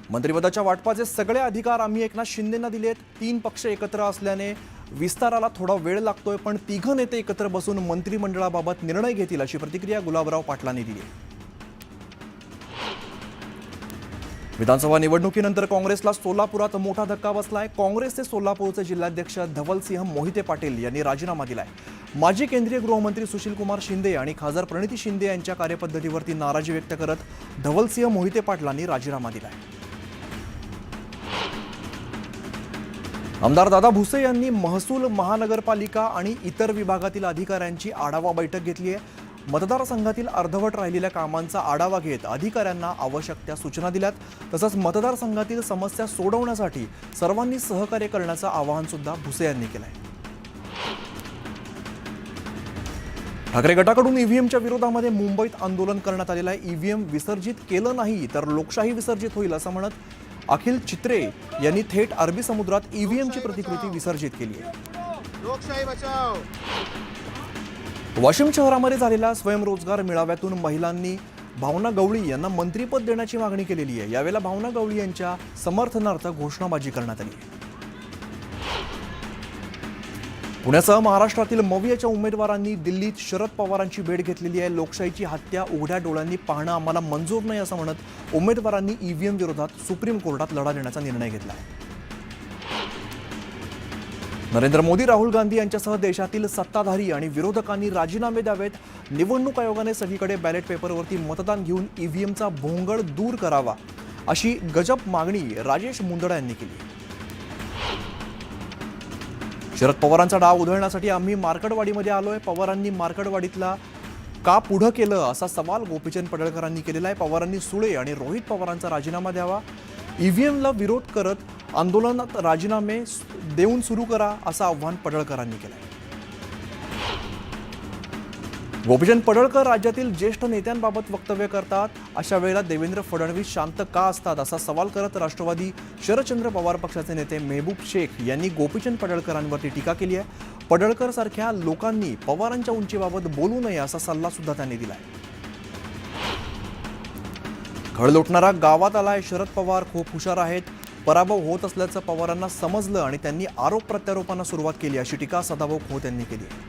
मंत्रिपदाच्या वाटपाचे सगळे अधिकार आम्ही एकनाथ शिंदेंना दिलेत। 3 पक्ष एकत्र असल्याने विस्ताराला थोडा वेळ लागतोय, पण तिघ नेते एकत्र बसून मंत्रिमंडळाबाबत निर्णय घेतील अशी प्रतिक्रिया गुलाबराव पाटलांनी दिली। विधानसभा निवडणुकीनंतर काँग्रेसला सोलापुरात मोठा धक्का बसलाय। काँग्रेसचे सोलापूरचे जिल्हाध्यक्ष धवलसिंह मोहिते पाटील यांनी राजीनामा दिलाय। माजी केंद्रीय गृहमंत्री सुशीलकुमार शिंदे आणि खासदार प्रणिती शिंदे यांच्या कार्यपद्धतीवरती नाराजी व्यक्त करत धवलसिंह मोहिते पाटलांनी राजीनामा दिलाय। आमदार दादा भुसे यांनी महसूल, महानगरपालिका आणि इतर विभागातील अधिकाऱ्यांची आढावा बैठक घेतली आहे। मतदारसंघातील अर्धवट राहिलेल्या कामांचा आढावा घेत अधिकाऱ्यांना आवश्यक त्या सूचना दिल्यात। तसंच मतदारसंघातील समस्या सोडवण्यासाठी सर्वांनी सहकार्य करण्याचं आवाहन सुद्धा भुसे यांनी केलंय। ठाकरे गटाकडून ईव्हीएमच्या विरोधामध्ये मुंबईत आंदोलन करण्यात आलेलं आहे। ईव्हीएम विसर्जित केलं नाही तर लोकशाही विसर्जित होईल असं म्हणत अखिल चित्रे यांनी थेट अरबी समुद्रात ईव्हीएमची प्रतिकृती विसर्जित केली आहे। लोकशाही बचाव। वाशिम शहरामध्ये झालेल्या स्वयंरोजगार मेळाव्यातून महिलांनी भावना गवळी यांना मंत्रिपद देण्याची मागणी केलेली आहे। यावेळेला भावना गवळी यांच्या समर्थनार्थ घोषणाबाजी करण्यात आली आहे। पुण्यासह महाराष्ट्रातील मवियाच्या उमेदवारांनी दिल्लीत शरद पवारांची भेट घेतलेली आहे। लोकशाहीची हत्या उघड्या डोळ्यांनी पाहणं आम्हाला मंजूर नाही असं म्हणत उमेदवारांनी ईव्हीएम विरोधात सुप्रीम कोर्टात लढा देण्याचा निर्णय घेतला आहे। नरेंद्र मोदी, राहुल गांधी यांच्यासह देशातील सत्ताधारी आणि विरोधकांनी राजीनामे द्यावेत। निवडणूक आयोगाने सगळीकडे बॅलेट पेपरवरती मतदान घेऊन ईव्हीएमचा भोंगळ दूर करावा अशी गजब मागणी राजेश मुंदडा यांनी केली। शरद पवारांचा डाव उधळण्यासाठी आम्ही मार्कडवाडीमध्ये आलोय। पवारांनी मार्कडवाडीतला का पुढं केलं असा सवाल गोपीचंद पडळकरांनी केलेला आहे। पवारांनी सुळे आणि रोहित पवारांचा राजीनामा द्यावा। ईव्हीएमला विरोध करत आंदोलनात राजीनामे देऊन सुरू करा असं आव्हान पडळकरांनी केलं आहे। गोपीचंद पडळकर राज्यातील ज्येष्ठ नेत्यांबाबत वक्तव्य करतात। अशा वेळेला देवेंद्र फडणवीस शांत का असतात असा सवाल करत राष्ट्रवादी शरदचंद्र पवार पक्षाचे नेते मेहबूब शेख यांनी गोपीचंद पडळकरांवरती टीका केली आहे। पडळकर सारख्या लोकांनी पवारांच्या उंचीबाबत बोलू नये असा सल्ला सुद्धा त्यांनी दिलाय। घड लोटणारा गावात आलाय। शरद पवार खूप हुशार आहेत। पराभव होत असल्याचं पवारांना समजलं आणि त्यांनी आरोप प्रत्यारोपांना सुरुवात केली अशी टीका सदाभाऊ खोत यांनी केली आहे।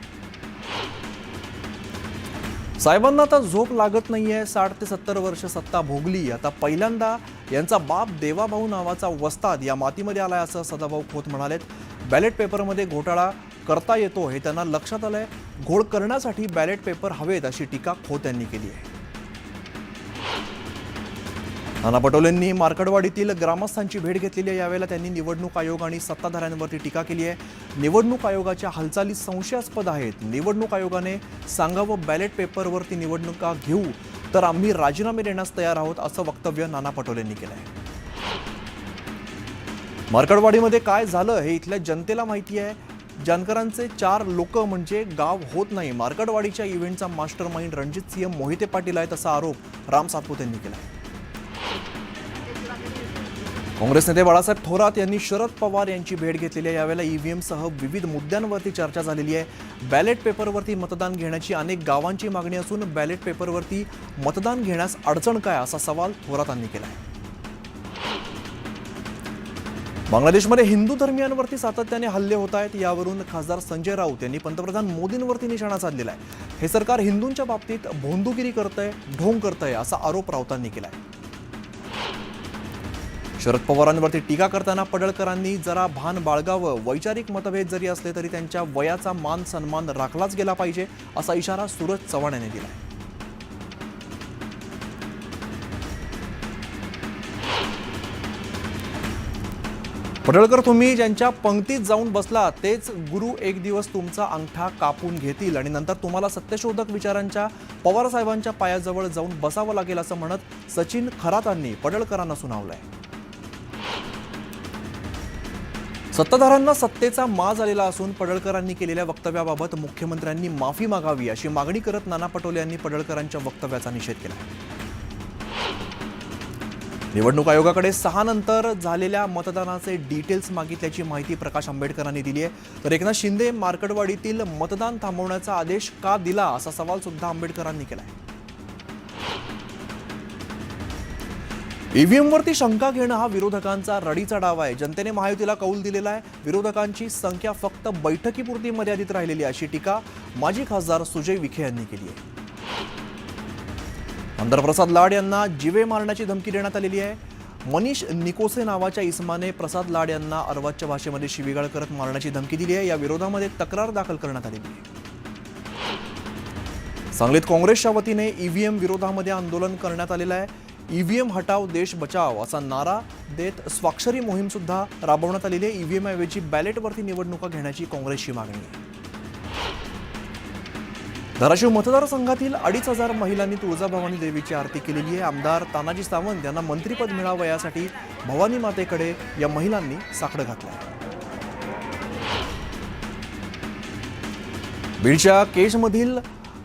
साहेबांना आता झोप लागत नाहीये। 60 ते 70 वर्ष सत्ता भोगली, आता पहिल्यांदा यांचा बाप देवाभाऊ नावाचा वस्ताद या मातीमध्ये आलाय असं सदाभाऊ खोत म्हणालेत। बॅलेट पेपरमध्ये घोटाळा करता येतो हे त्यांना लक्षात आलंय। घोळ करण्यासाठी बॅलेट पेपर हवेत अशी टीका खोत यांनी केली आहे। नाना पटोलेंनी मार्कडवाडीतील ग्रामस्थांची भेट घेतलेली आहे। यावेळेला त्यांनी निवडणूक आयोग आणि सत्ताधाऱ्यांवरती टीका केली आहे। निवडणूक आयोगाच्या हालचाली संशयास्पद आहेत। निवडणूक आयोगाने सांगावं बॅलेट पेपरवरती निवडणुका घेऊ तर आम्ही राजीनामे देण्यास तयार आहोत असं वक्तव्य नाना पटोलेंनी केलं आहे। मार्कडवाडीमध्ये काय झालं हे इथल्या जनतेला माहिती आहे। जानकरांचे 4 लोक म्हणजे गाव होत नाही। मार्कडवाडीच्या इव्हेंटचा मास्टर माइंड रणजितसिंह मोहिते पाटील आहेत असा आरोप राम सातपुते यांनी केला आहे। काँग्रेस नेते बाळासाहेब थोरात यांनी शरद पवार यांची भेट घेतलेली आहे। यावेळेला ईव्हीएमसह विविध मुद्द्यांवरती चर्चा झालेली आहे। बॅलेट पेपरवरती मतदान घेण्याची अनेक गावांची मागणी असून बॅलेट पेपरवरती मतदान घेण्यास अडचण काय असा सवाल थोरातांनी केला आहे। बांगलादेशमध्ये हिंदू धर्मियांवरती सातत्याने हल्ले होत आहेत। यावरून खासदार संजय राऊत यांनी पंतप्रधान मोदींवरती निशाणा साधलेला आहे। हे सरकार हिंदूंच्या बाबतीत भोंदूगिरी करतंय, ढोंग करतंय असा आरोप राऊतांनी केला आहे। शरद पवारांवरती टीका करताना पडळकरांनी जरा भान बाळगावं। वैचारिक मतभेद जरी असले तरी त्यांच्या वयाचा मान सन्मान राखलाच गेला पाहिजे असा इशारा सूरज चव्हाण यांनी दिला। पडळकर, तुम्ही ज्यांच्या पंक्तीत जाऊन बसला तेच गुरु एक दिवस तुमचा अंगठा कापून घेतील आणि नंतर तुम्हाला सत्यशोधक विचारांच्या पवार साहेबांच्या पायाजवळ जाऊन बसावं लागेल असं म्हणत सचिन खरातांनी पडळकरांना सुनावलंय। सत्ताधाऱ्यांना सत्तेचा माज आलेला असून पडळकरांनी केलेल्या वक्तव्याबाबत मुख्यमंत्र्यांनी माफी मागावी अशी मागणी करत नाना पटोले यांनी पडळकरांच्या वक्तव्याचा निषेध केला। निवडणूक आयोगाकडे 6 नंतर झालेल्या मतदानाचे डिटेल्स मागितल्याची माहिती प्रकाश आंबेडकरांनी दिली आहे। तर एकनाथ शिंदे मार्कडवाडीतील मतदान थांबवण्याचा आदेश का दिला असा सवाल सुद्धा आंबेडकरांनी केला आहे। ईव्हीएमवरती शंका घेणं हा विरोधकांचा रडीचा डाव आहे. जनतेने महायुतीला कौल दिलेला आहे. विरोधकांची संख्या फक्त बैठकीपुरती मर्यादित राहिलेली अशी टीका माजी खासदार सुजय विखे यांनी केली आहे. आमदार प्रसाद लाड यांना जीवे मारण्याची धमकी देण्यात आलेली आहे. मनीष निकोसे नावाच्या इसमाने प्रसाद लाड यांना अर्वाच्य भाषेमध्ये शिवीगाळ करत मारण्याची धमकी दिली आहे. या विरोधामध्ये तक्रार दाखल करण्यात आलेली आहे. सांगलीत काँग्रेसच्या वतीने ईव्हीएम विरोधामध्ये आंदोलन करण्यात आलेलं आहे. ईव्हीएम हटाव देश बचाव असा नारा देत स्वाक्षरी मोहीम सुद्धा राबवण्यात आलेली आहे. ईव्हीएम ऐवजी बॅलेटवरती निवडणुका घेण्याची काँग्रेसची मागणी आहे. धाराशिव मतदारसंघातील 2,500 महिलांनी तुळजाभवानी देवीची आरती केलेली आहे. आमदार तानाजी सावंत यांना मंत्रिपद मिळावं यासाठी भवानी मातेकडे या महिलांनी साकडं घातलं आहे. बीडच्या केजमधील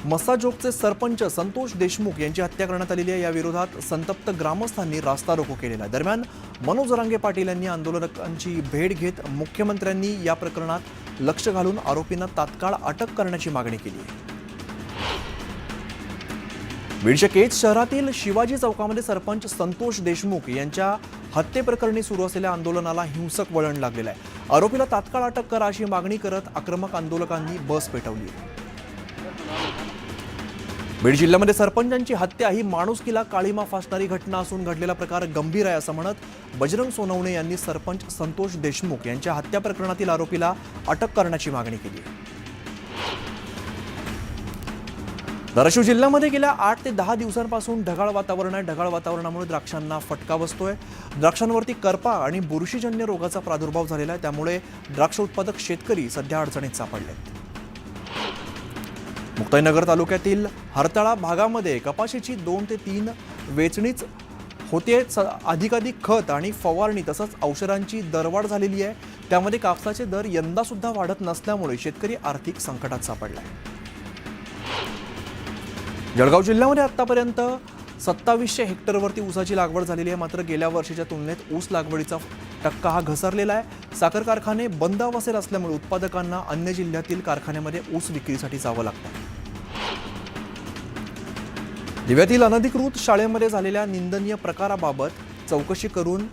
मस्साजोगचे सरपंच संतोष देशमुख यांची हत्या करण्यात आलेली आहे. या विरोधात संतप्त ग्रामस्थांनी रास्ता रोको केलेला आहे. दरम्यान मनोज जरांगे पाटील यांनी आंदोलकांची भेट घेत मुख्यमंत्र्यांनी या प्रकरणात लक्ष घालून आरोपींना तात्काळ अटक करण्याची मागणी केली आहे. बीडच्या केज शहरातील शिवाजी चौकामध्ये सरपंच संतोष देशमुख यांच्या हत्येप्रकरणी सुरू असलेल्या आंदोलनाला हिंसक वळण लागलेलं आहे. आरोपीला तात्काळ अटक करा अशी मागणी करत आक्रमक आंदोलकांनी बस पेटवली. बीड जिल्ह्यामध्ये सरपंचांची हत्या ही माणुसकीला काळीमा फासणारी घटना असून घडलेला प्रकार गंभीर आहे असं म्हणत बजरंग सोनवणे यांनी सरपंच संतोष देशमुख यांच्या हत्या प्रकरणातील आरोपीला अटक करण्याची मागणी केली आहे. धाराशिव जिल्ह्यामध्ये गेल्या 8 ते 10 दिवसांपासून ढगाळ वातावरण आहे. ढगाळ वातावरणामुळे द्राक्षांना फटका बसतोय. द्राक्षांवरती करपा आणि बुरशीजन्य रोगाचा प्रादुर्भाव झालेला आहे. त्यामुळे द्राक्ष उत्पादक शेतकरी सध्या अडचणीत सापडले. मुक्ताईनगर तालुक्यातील हरताळा भागामध्ये कपाशीची 2 ते 3 वेचणीच होते. अधिकाधिक खत आणि फवारणी तसंच औषधांची दरवाढ झालेली आहे. त्यामध्ये कापसाचे दर यंदा सुद्धा वाढत नसल्यामुळे शेतकरी आर्थिक संकटात सापडला आहे. जळगाव जिल्ह्यामध्ये आतापर्यंत 2700 हेक्टरवरती ऊसाची लागवड झालेली आहे. मात्र गेल्या वर्षीच्या तुलनेत ऊस लागवडीचा टक्का हा घसरलेला आहे. साखर कारखाने बंद अवस्थेत असल्यामुळे उत्पादकांना अन्य जिल्ह्यातील कारखान्यामध्ये ऊस विक्रीसाठी जावं लागतं. दिव्यातील अनधिकृत शाळेमध्ये झालेल्या निंदनीय प्रकाराबाबत चौकशी करून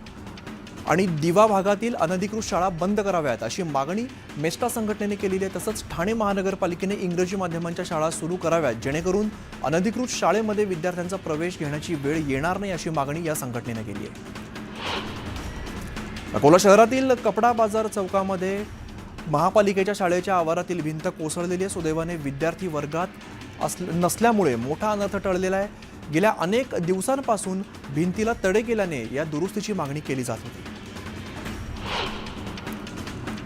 आणि दिवा भागातील अनधिकृत शाळा बंद कराव्यात अशी मागणी मेस्टा संघटनेने केलेली आहे. तसंच ठाणे महानगरपालिकेने इंग्रजी माध्यमांच्या शाळा सुरू कराव्यात जेणेकरून अनधिकृत शाळेमध्ये विद्यार्थ्यांचा प्रवेश घेण्याची वेळ येणार नाही अशी मागणी या संघटनेने केली आहे. अकोला शहरातील कपडा बाजार चौकामध्ये महापालिकेच्या शाळेच्या आवारातील भिंत कोसळलेली आहे. सुदैवाने विद्यार्थी वर्गात नसल्यामुळे मोठा अनर्थ टळलेला आहे. गेल्या अनेक दिवसांपासून भिंतीला तडे केल्याने या दुरुस्तीची मागणी केली जात होती.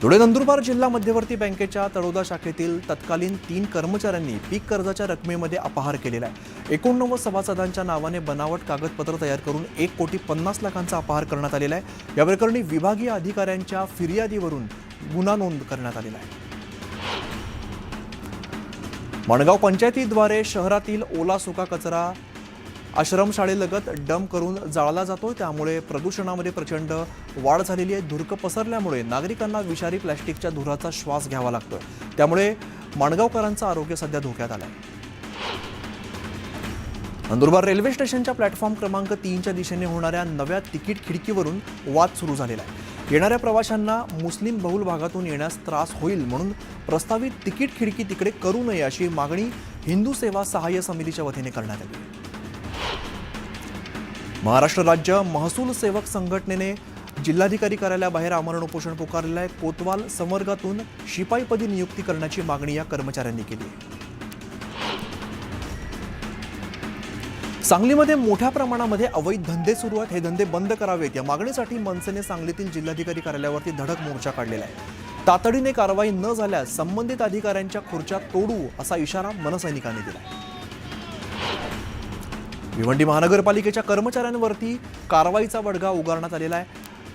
धुळे नंदुरबार जिल्हा मध्यवर्ती बँकेच्या तळोदा शाखेतील तत्कालीन 3 कर्मचाऱ्यांनी पीक कर्जाच्या रकमेमध्ये अपहार केलेला आहे. 89 सभासदांच्या नावाने बनावट कागदपत्र तयार करून 1,50,00,000 अपहार करण्यात आलेला आहे. या प्रकरणी विभागीय अधिकाऱ्यांच्या फिर्यादीवरून गुन्हा नोंद करण्यात आलेला आहे. माणगाव पंचायतीद्वारे शहरातील ओला सुका कचरा आश्रमशाळेलगत डंप करून जाळला जातो. त्यामुळे प्रदूषणामध्ये प्रचंड वाढ झालेली आहे. धुरकं पसरल्यामुळे नागरिकांना विषारी प्लॅस्टिकच्या धुराचा श्वास घ्यावा लागतोय. त्यामुळे माणगावकरांचं आरोग्य सध्या धोक्यात आलंय. नंदुरबार रेल्वे स्टेशनच्या प्लॅटफॉर्म क्रमांक 3च्या दिशेने होणाऱ्या नव्या तिकीट खिडकीवरून वाद सुरू झालेला आहे. येणाऱ्या प्रवाशांना मुस्लिम बहुल भागातून येण्यास त्रास होईल म्हणून प्रस्तावित तिकीट खिडकी तिकडे करू नये अशी मागणी हिंदू सेवा सहाय्य समितीच्या वतीने करण्यात आली. महाराष्ट्र राज्य महसूल सेवक संघटनेने जिल्हाधिकारी कार्यालयाबाहेर आमरण उपोषण पुकारलेलं आहे. कोतवाल संवर्गातून शिपाईपदी नियुक्ती करण्याची मागणी या कर्मचाऱ्यांनी केली आहे. सांगलीमध्ये मोठ्या प्रमाणामध्ये अवैध धंदे सुरू आहेत. हे धंदे बंद करावेत या मागणीसाठी मनसेने सांगलीतील जिल्हाधिकारी कार्यालयावरती धडक मोर्चा काढलेला आहे. तातडीने कारवाई न झाल्यास संबंधित अधिकाऱ्यांच्या खुर्च्या तोडू असा इशारा मनसैनिकांनी दिला. भिवंडी महानगरपालिकेच्या कर्मचाऱ्यांवरती कारवाईचा बडगा उगारण्यात आलेला आहे.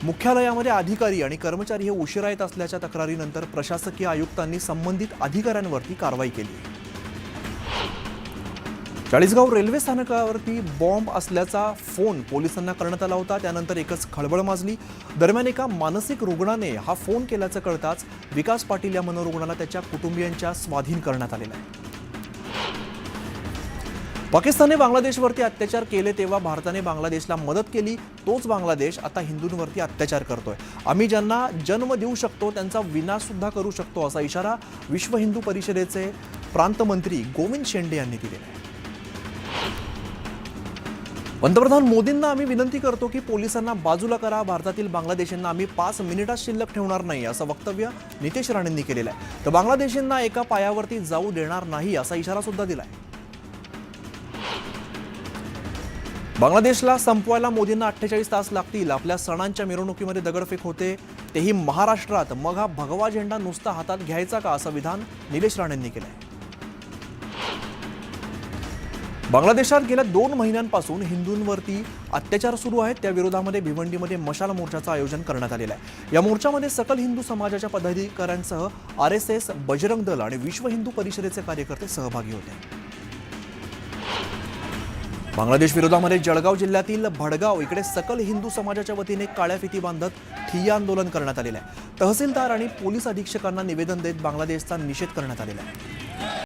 मुख्यालयामध्ये अधिकारी आणि कर्मचारी हे उशिरा येत असल्याच्या तक्रारीनंतर प्रशासकीय आयुक्तांनी संबंधित अधिकाऱ्यांवरती कारवाई केली. चाळीसगाव रेल्वे स्थानकावरती बॉम्ब असल्याचा फोन पोलिसांना करण्यात आला होता. त्यानंतर एकच खळबळ माजली. दरम्यान एका मानसिक रुग्णाने हा फोन केल्याचं कळताच विकास पाटील या मनोरुग्णाला त्याच्या कुटुंबियांच्या स्वाधीन करण्यात आलेला आहे. पाकिस्तानने बांगलादेशवरती अत्याचार केले तेव्हा भारताने बांगलादेशला मदत केली. तोच बांगलादेश आता हिंदूंवरती अत्याचार करतोय. आम्ही ज्यांना जन्म देऊ शकतो त्यांचा विनाश सुद्धा करू शकतो असा इशारा विश्व हिंदू परिषदेचे प्रांत मंत्री गोविंद शेंडे यांनी दिलेला आहे. पंतप्रधान मोदींना आम्ही विनंती करतो की पोलिसांना बाजूला करा. भारतातील बांगलादेशींना आम्ही 5 मिनिटात शिल्लक ठेवणार नाही असं वक्तव्य नितेश राणेंनी केलेलं आहे. तर बांगलादेशींना एका पायावरती जाऊ देणार नाही असा इशारा सुद्धा दिलाय. बांगलादेशला संपवायला मोदींना 48 तास लागतील. आपल्या सणांच्या मिरवणुकीमध्ये दगडफेक होते तेही महाराष्ट्रात. मग हा भगवा झेंडा नुसता हातात घ्यायचा का असं विधान निलेश राणेंनी केलंय. बांगलादेशात गेल्या 2 महिन्यांपासून हिंदूंवरती अत्याचार सुरू आहेत. त्या विरोधामध्ये भिवंडीमध्ये मशाल मोर्चाचं आयोजन करण्यात आलेलं आहे. या मोर्चामध्ये सकल हिंदू समाजाच्या पदाधिकाऱ्यांसह RSS, बजरंग दल आणि विश्व हिंदू परिषदेचे कार्यकर्ते सहभागी होते. बांगलादेश विरोधामध्ये जळगाव जिल्ह्यातील भडगाव इकडे सकल हिंदू समाजाच्या वतीने काळ्या फिती बांधत ठिय्या आंदोलन करण्यात आलेलं आहे. तहसीलदार आणि पोलीस अधीक्षकांना निवेदन देत बांगलादेशचा निषेध करण्यात आलेला आहे.